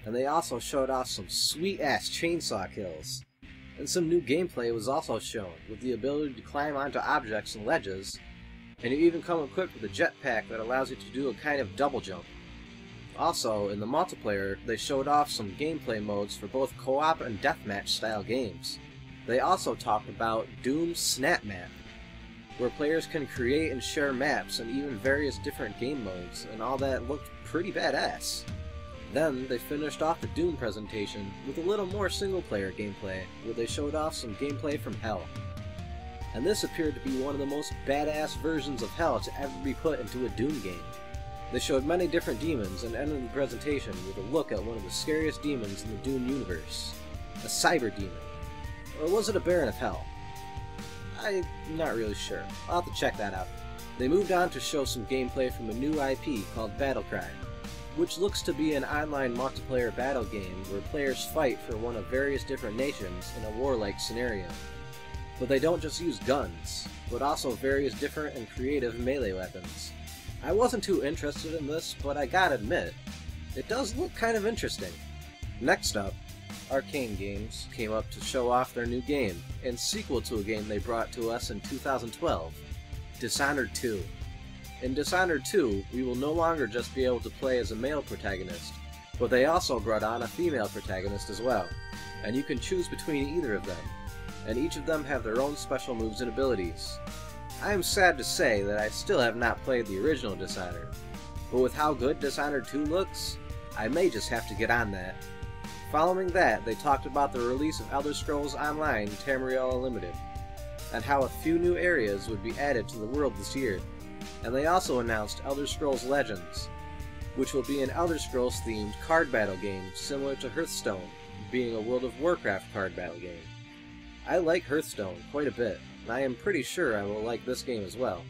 And they also showed off some sweet-ass chainsaw kills. And some new gameplay was also shown, with the ability to climb onto objects and ledges, and you even come equipped with a jetpack that allows you to do a kind of double jump. Also, in the multiplayer, they showed off some gameplay modes for both co-op and deathmatch style games. They also talked about Doom's Snap Map, where players can create and share maps and even various different game modes, and all that looked pretty badass. Then, they finished off the Doom presentation with a little more single-player gameplay, where they showed off some gameplay from Hell. And this appeared to be one of the most badass versions of Hell to ever be put into a Doom game. They showed many different demons and ended the presentation with a look at one of the scariest demons in the Doom universe. A cyber demon. Or was it a Baron of Hell? I'm not really sure. I'll have to check that out. They moved on to show some gameplay from a new IP called Battlecry, which looks to be an online multiplayer battle game where players fight for one of various different nations in a warlike scenario. But they don't just use guns, but also various different and creative melee weapons. I wasn't too interested in this, but I gotta admit, it does look kind of interesting. Next up, Arcane Games came up to show off their new game, and sequel to a game they brought to us in 2012, Dishonored 2. In Dishonored 2, we will no longer just be able to play as a male protagonist, but they also brought on a female protagonist as well, and you can choose between either of them, and each of them have their own special moves and abilities. I am sad to say that I still have not played the original Dishonored, but with how good Dishonored 2 looks, I may just have to get on that. Following that, they talked about the release of Elder Scrolls Online Tamriel Unlimited, and how a few new areas would be added to the world this year. And they also announced Elder Scrolls Legends, which will be an Elder Scrolls themed card battle game similar to Hearthstone, being a World of Warcraft card battle game. I like Hearthstone quite a bit, and I am pretty sure I will like this game as well,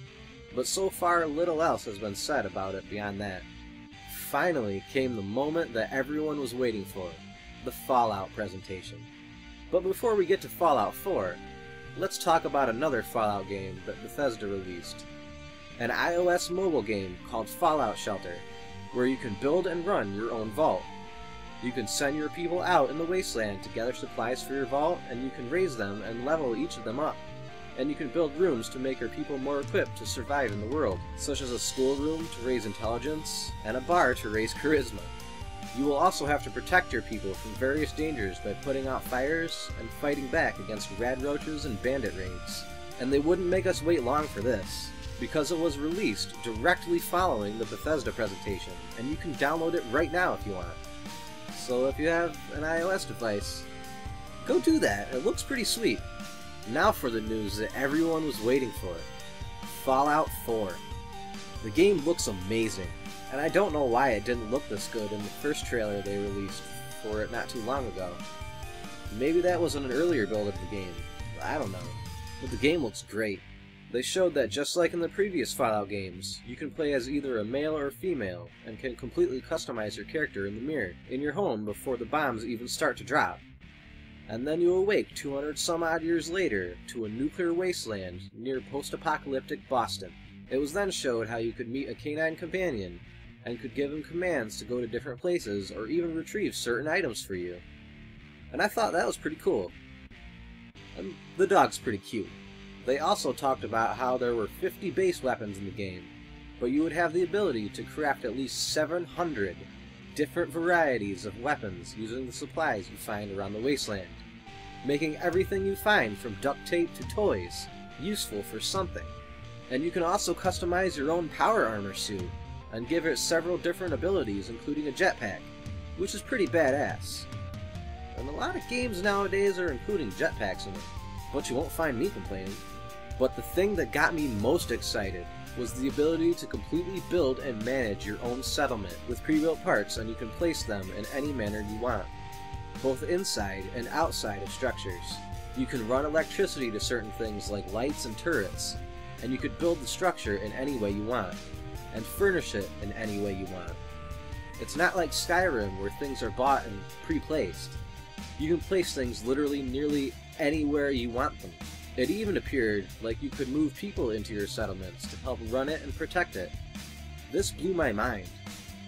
but so far little else has been said about it beyond that. Finally came the moment that everyone was waiting for, the Fallout presentation. But before we get to Fallout 4, let's talk about another Fallout game that Bethesda released. An iOS mobile game called Fallout Shelter, where you can build and run your own vault. You can send your people out in the wasteland to gather supplies for your vault, and you can raise them and level each of them up. And you can build rooms to make your people more equipped to survive in the world, such as a schoolroom to raise intelligence, and a bar to raise charisma. You will also have to protect your people from various dangers by putting out fires and fighting back against rad roaches and bandit raids. And they wouldn't make us wait long for this, because it was released directly following the Bethesda presentation, and you can download it right now if you want. So if you have an iOS device, go do that, it looks pretty sweet. Now for the news that everyone was waiting for, Fallout 4. The game looks amazing, and I don't know why it didn't look this good in the first trailer they released for it not too long ago. Maybe that was in an earlier build of the game, I don't know, but the game looks great. They showed that just like in the previous Fallout games, you can play as either a male or female, and can completely customize your character in the mirror in your home before the bombs even start to drop. And then you awake 200 some odd years later to a nuclear wasteland near post-apocalyptic Boston. It was then showed how you could meet a canine companion, and could give him commands to go to different places or even retrieve certain items for you. And I thought that was pretty cool. And the dog's pretty cute. They also talked about how there were 50 base weapons in the game, but you would have the ability to craft at least 700 different varieties of weapons using the supplies you find around the wasteland, making everything you find from duct tape to toys useful for something. And you can also customize your own power armor suit, and give it several different abilities including a jetpack, which is pretty badass. And a lot of games nowadays are including jetpacks in it, but you won't find me complaining. But the thing that got me most excited was the ability to completely build and manage your own settlement with pre-built parts, and you can place them in any manner you want, both inside and outside of structures. You can run electricity to certain things like lights and turrets, and you could build the structure in any way you want, and furnish it in any way you want. It's not like Skyrim where things are bought and pre-placed. You can place things literally nearly anywhere you want them. It even appeared like you could move people into your settlements to help run it and protect it. This blew my mind.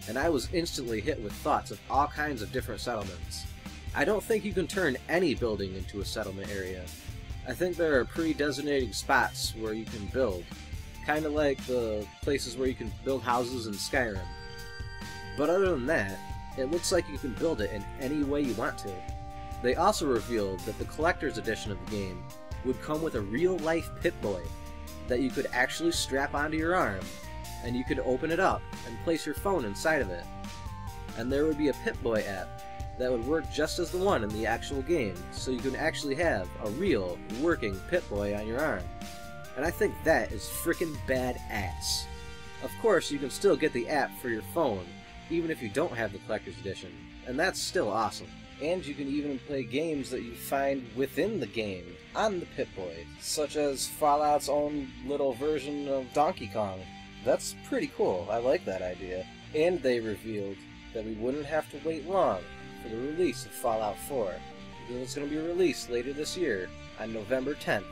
and I was instantly hit with thoughts of all kinds of different settlements. I don't think you can turn any building into a settlement area. I think there are pre-designated spots where you can build, kind of like the places where you can build houses in Skyrim. But other than that, it looks like you can build it in any way you want to. They also revealed that the collector's edition of the game would come with a real-life Pip-Boy that you could actually strap onto your arm, and you could open it up and place your phone inside of it. And there would be a Pip-Boy app that would work just as the one in the actual game, so you can actually have a real, working Pip-Boy on your arm. And I think that is frickin' badass. Of course, you can still get the app for your phone, even if you don't have the Collector's Edition, and that's still awesome. And you can even play games that you find within the game on the Pip-Boy, such as Fallout's own little version of Donkey Kong. That's pretty cool, I like that idea. And they revealed that we wouldn't have to wait long for the release of Fallout 4, because it's going to be released later this year on November 10th.